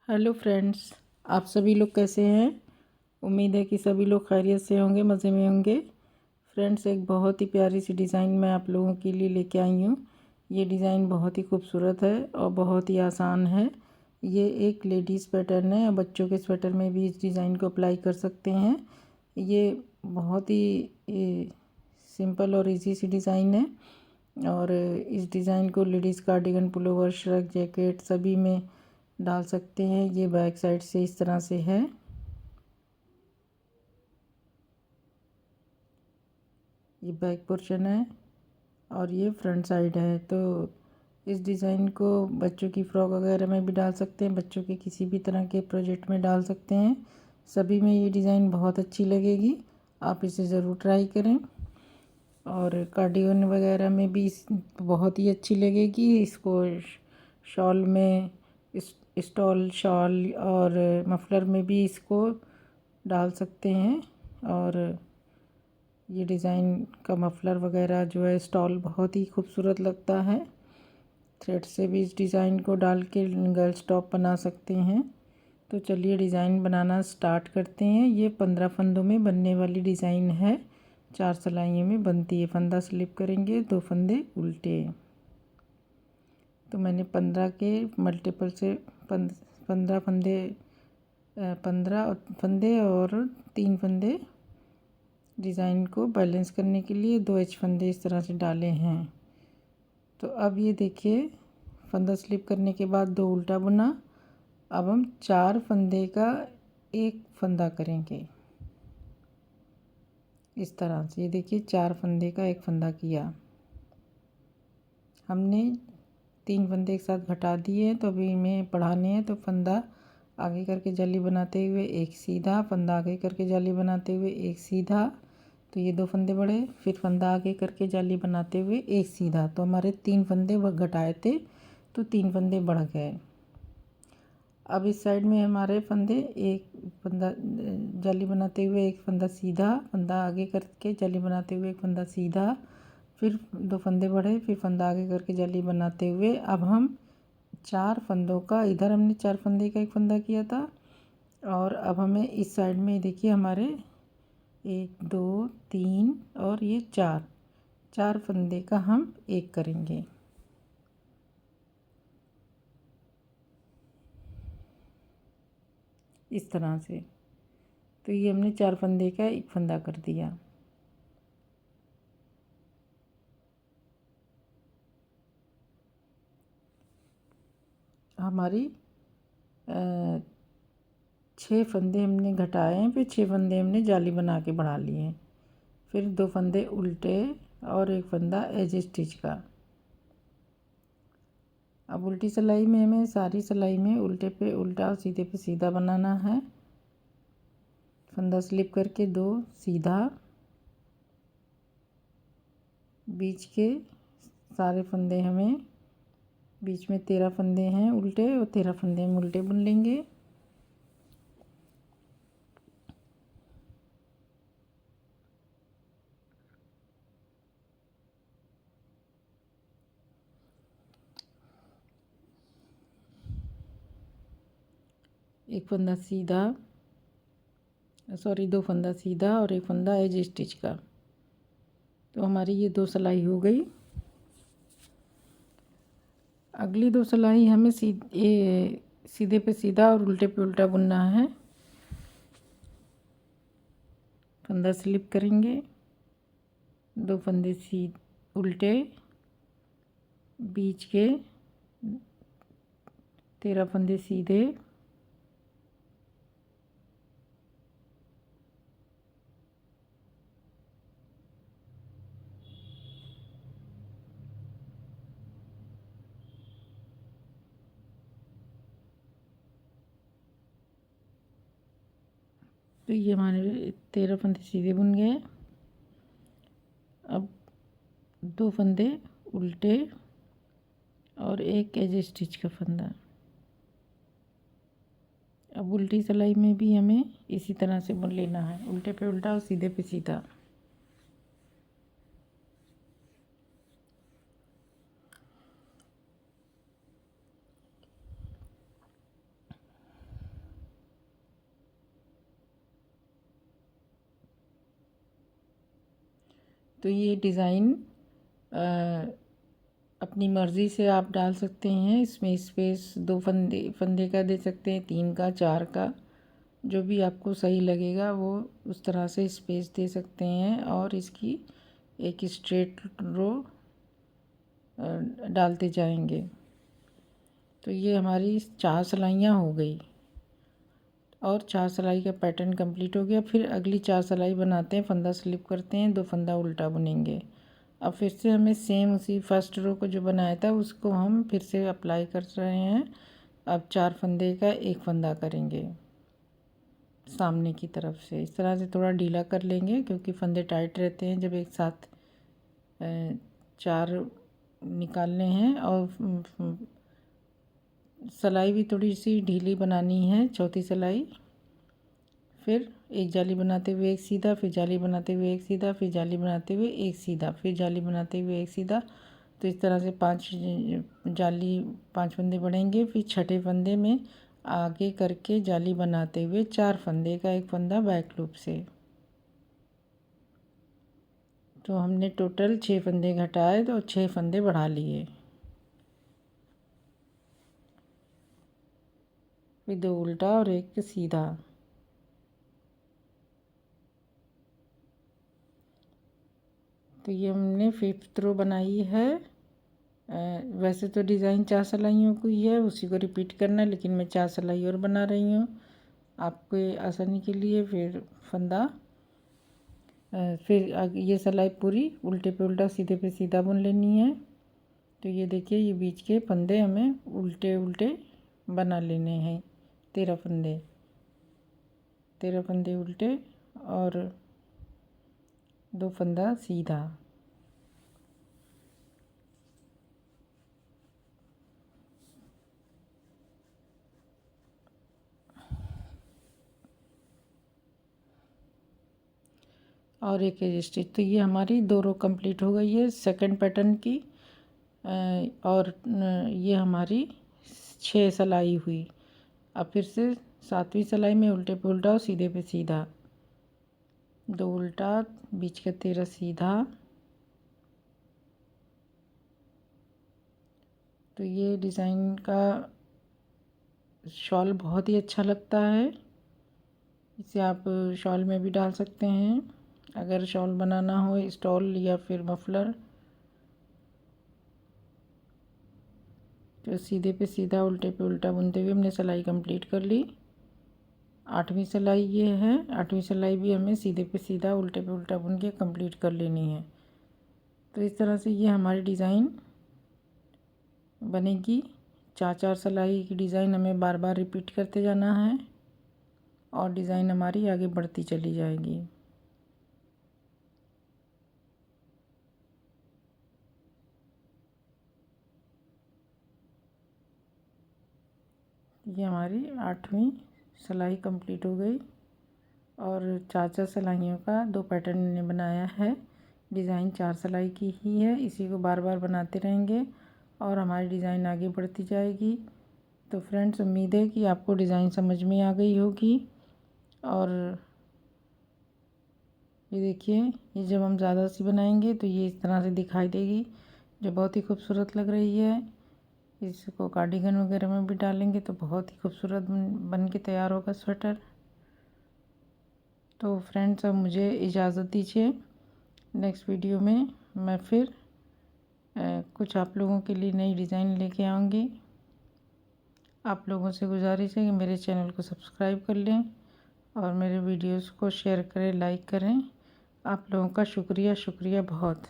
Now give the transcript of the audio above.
Hello friends, आप सभी लोग कैसे हैं। उम्मीद है कि सभी लोग खैरियत से होंगे, मज़े में होंगे। फ्रेंड्स, एक बहुत ही प्यारी सी डिज़ाइन मैं आप लोगों के लिए लेके आई हूँ। ये डिज़ाइन बहुत ही खूबसूरत है और बहुत ही आसान है। ये एक लेडीज़ पैटर्न है और बच्चों के स्वेटर में भी इस डिज़ाइन को अप्लाई कर सकते हैं। ये बहुत ही सिंपल और इजी सी डिज़ाइन है और इस डिज़ाइन को ladies cardigan, pullover, shrug, jacket सभी में डाल सकते हैं। ये बैक साइड से इस तरह से है। ये बैक पोर्शन है और ये फ्रंट साइड है। तो इस डिज़ाइन को बच्चों की फ्रॉक वगैरह में भी डाल सकते हैं, बच्चों के किसी भी तरह के प्रोजेक्ट में डाल सकते हैं। सभी में ये डिज़ाइन बहुत अच्छी लगेगी। आप इसे ज़रूर ट्राई करें और कार्डिगन वगैरह में भी बहुत ही अच्छी लगेगी। इसको शॉल में, स्टॉल शॉल और मफलर में भी इसको डाल सकते हैं। और ये डिज़ाइन का मफलर वगैरह जो है स्टॉल बहुत ही खूबसूरत लगता है। थ्रेड से भी इस डिज़ाइन को डाल के गर्ल्स टॉप बना सकते हैं। तो चलिए डिज़ाइन बनाना स्टार्ट करते हैं। ये 15 फंदों में बनने वाली डिज़ाइन है। 4 सिलाइयों में बनती है। फंदा स्लिप करेंगे, 2 फंदे उल्टे। तो मैंने 15 के मल्टीपल से 15 फंदे 15 फंदे और 3 फंदे डिज़ाइन को बैलेंस करने के लिए 2 एच फंदे इस तरह से डाले हैं। तो अब ये देखिए, फंदा स्लिप करने के बाद 2 उल्टा बुना। अब हम 4 फंदे का एक फंदा करेंगे इस तरह से। ये देखिए, 4 फंदे का एक फंदा किया हमने। 3 फंदे एक साथ घटा दिए हैं, तो अभी में बढ़ाने हैं। तो फंदा आगे करके जाली बनाते हुए एक सीधा, फंदा आगे करके जाली बनाते हुए एक सीधा। तो ये 2 फंदे बढ़े, फिर फंदा आगे करके जाली बनाते हुए एक सीधा। तो हमारे 3 फंदे वह घटाए थे, तो 3 फंदे बढ़ गए। अब इस साइड में हमारे फंदे, एक फंदा जाली बनाते हुए एक फंदा सीधा, फंदा आगे करके जाली बनाते हुए एक फंदा सीधा, फिर 2 फंदे बढ़े, फिर फंदा आगे करके जाली बनाते हुए अब हम 4 फंदों का, इधर हमने 4 फंदे का एक फंदा किया था और अब हमें इस साइड में देखिए हमारे 1 2 3 और ये 4 फंदे का हम एक करेंगे इस तरह से। तो ये हमने 4 फंदे का एक फंदा कर दिया। हमारी 6 फंदे हमने घटाए हैं, फिर 6 फंदे हमने जाली बना के बढ़ा लिए हैं। फिर 2 फंदे उल्टे और एक फंदा एज स्टिच का। अब उल्टी सिलाई में हमें सारी सिलाई में उल्टे पे उल्टा और सीधे पे सीधा बनाना है। फंदा स्लिप करके 2 सीधा, बीच के सारे फंदे हमें, बीच में 13 फंदे हैं उल्टे और 13 फंदे हम उल्टे बुन लेंगे। एक फंदा सीधा, सॉरी 2 फंदा सीधा और एक फंदा एज स्टिच का। तो हमारी ये 2 सिलाई हो गई। अगली 2 सिलाई हमें सीधे पे सीधा और उल्टे पे उल्टा बुनना है। फंदा स्लिप करेंगे, 2 फंदे उल्टे, बीच के 13 फंदे सीधे, तो ये हमारे 13 फंदे सीधे बुन गए। अब 2 फंदे उल्टे और एक एज स्टिच का फंदा। अब उल्टी सिलाई में भी हमें इसी तरह से बुन लेना है, उल्टे पे उल्टा और सीधे पे सीधा। तो ये डिज़ाइन अपनी मर्ज़ी से आप डाल सकते हैं। इसमें स्पेस 2 फंदे का दे सकते हैं, 3 का, 4 का, जो भी आपको सही लगेगा वो उस तरह से स्पेस दे सकते हैं। और इसकी एक स्ट्रेट रो डालते जाएंगे। तो ये हमारी 4 सिलाइयाँ हो गई और 4 सिलाई का पैटर्न कंप्लीट हो गया। फिर अगली 4 सिलाई बनाते हैं, फंदा स्लिप करते हैं, 2 फंदा उल्टा बुनेंगे। अब फिर से हमें सेम उसी फर्स्ट रो को जो बनाया था उसको हम फिर से अप्लाई कर रहे हैं। अब 4 फंदे का 1 फंदा करेंगे सामने की तरफ से। इस तरह से थोड़ा ढीला कर लेंगे क्योंकि फंदे टाइट रहते हैं जब एक साथ 4 निकालने हैं। और सिलाई भी थोड़ी सी ढीली बनानी है, चौथी सिलाई। फिर एक जाली बनाते हुए एक सीधा, फिर जाली बनाते हुए एक सीधा, फिर जाली बनाते हुए एक सीधा, फिर जाली बनाते हुए एक सीधा। तो इस तरह से 5 फंदे बढ़ेंगे। फिर छठे फंदे में आगे करके जाली बनाते हुए 4 फंदे का 1 फंदा बैक लूप से। तो हमने टोटल 6 फंदे घटाए तो 6 फंदे बढ़ा लिए। फिर 2 उल्टा और 1 सीधा। तो ये हमने 5th रो बनाई है। वैसे तो डिज़ाइन 4 सिलाइयों की है, उसी को रिपीट करना है, लेकिन मैं 4 सिलाई और बना रही हूँ आपके आसानी के लिए। फिर फंदा फिर ये सिलाई पूरी उल्टे पे उल्टा सीधे पे सीधा बुन लेनी है। तो ये देखिए, ये बीच के फंदे हमें उल्टे उल्टे बना लेने हैं। 13 फंदे उल्टे और 2 फंदा सीधा। और एक स्टिच। तो ये हमारी 2 रो कंप्लीट हो गई है सेकंड पैटर्न की। और ये हमारी 6 सिलाई हुई। अब फिर से 7वीं सिलाई में उल्टे पे उल्टा और सीधे पे सीधा, 2 उल्टा, बीच का 13 सीधा। तो ये डिज़ाइन का शॉल बहुत ही अच्छा लगता है। इसे आप शॉल में भी डाल सकते हैं अगर शॉल बनाना हो, स्टॉल या फिर मफलर। तो सीधे पे सीधा उल्टे पे उल्टा बुनते हुए हमने सिलाई कंप्लीट कर ली। 8वीं सिलाई ये है। 8वीं सिलाई भी हमें सीधे पे सीधा उल्टे पे उल्टा बुन के कंप्लीट कर लेनी है। तो इस तरह से ये हमारी डिज़ाइन बनेगी। 4 सिलाई की डिज़ाइन हमें बार बार रिपीट करते जाना है और डिज़ाइन हमारी आगे बढ़ती चली जाएगी। ये हमारी 8वीं सिलाई कंप्लीट हो गई और 4 सिलाइयों का 2 पैटर्न ने बनाया है। डिज़ाइन 4 सिलाई की ही है, इसी को बार बार बनाते रहेंगे और हमारी डिज़ाइन आगे बढ़ती जाएगी। तो फ्रेंड्स, उम्मीद है कि आपको डिज़ाइन समझ में आ गई होगी। और ये देखिए, ये जब हम ज़्यादा सी बनाएंगे तो ये इस तरह से दिखाई देगी, जो बहुत ही खूबसूरत लग रही है। इसको कार्डिगन वगैरह में भी डालेंगे तो बहुत ही खूबसूरत बन के तैयार होगा स्वेटर। तो फ्रेंड्स, अब मुझे इजाज़त दीजिए। नेक्स्ट वीडियो में मैं फिर कुछ आप लोगों के लिए नई डिज़ाइन लेके आऊँगी। आप लोगों से गुजारिश है कि मेरे चैनल को सब्सक्राइब कर लें और मेरे वीडियोस को शेयर करें, लाइक करें। आप लोगों का शुक्रिया बहुत।